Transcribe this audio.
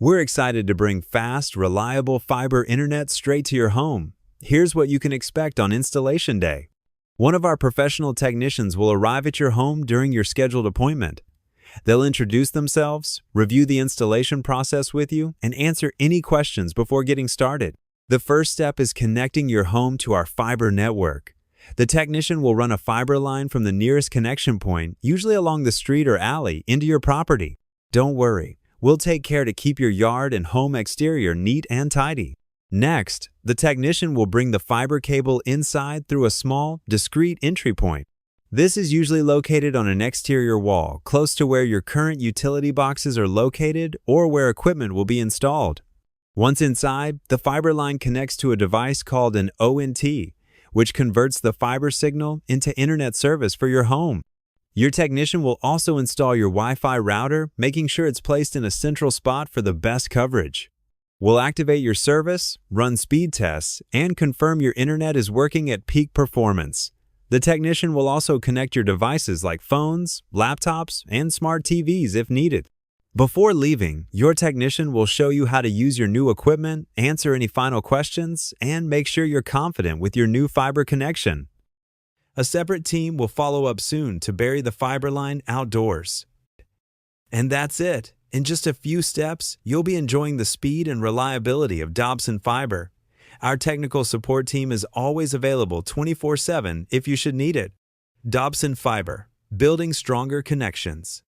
We're excited to bring fast, reliable fiber internet straight to your home. Here's what you can expect on installation day. One of our professional technicians will arrive at your home during your scheduled appointment. They'll introduce themselves, review the installation process with you, and answer any questions before getting started. The first step is connecting your home to our fiber network. The technician will run a fiber line from the nearest connection point, usually along the street or alley, into your property. Don't worry, we'll take care to keep your yard and home exterior neat and tidy. Next, the technician will bring the fiber cable inside through a small, discreet entry point. This is usually located on an exterior wall, close to where your current utility boxes are located or where equipment will be installed. Once inside, the fiber line connects to a device called an ONT, which converts the fiber signal into internet service for your home. Your technician will also install your Wi-Fi router, making sure it's placed in a central spot for the best coverage. We'll activate your service, run speed tests, and confirm your internet is working at peak performance. The technician will also connect your devices like phones, laptops, and smart TVs if needed. Before leaving, your technician will show you how to use your new equipment, answer any final questions, and make sure you're confident with your new fiber connection. A separate team will follow up soon to bury the fiber line outdoors. And that's it. In just a few steps, you'll be enjoying the speed and reliability of Dobson Fiber. Our technical support team is always available 24/7 if you should need it. Dobson Fiber, building stronger connections.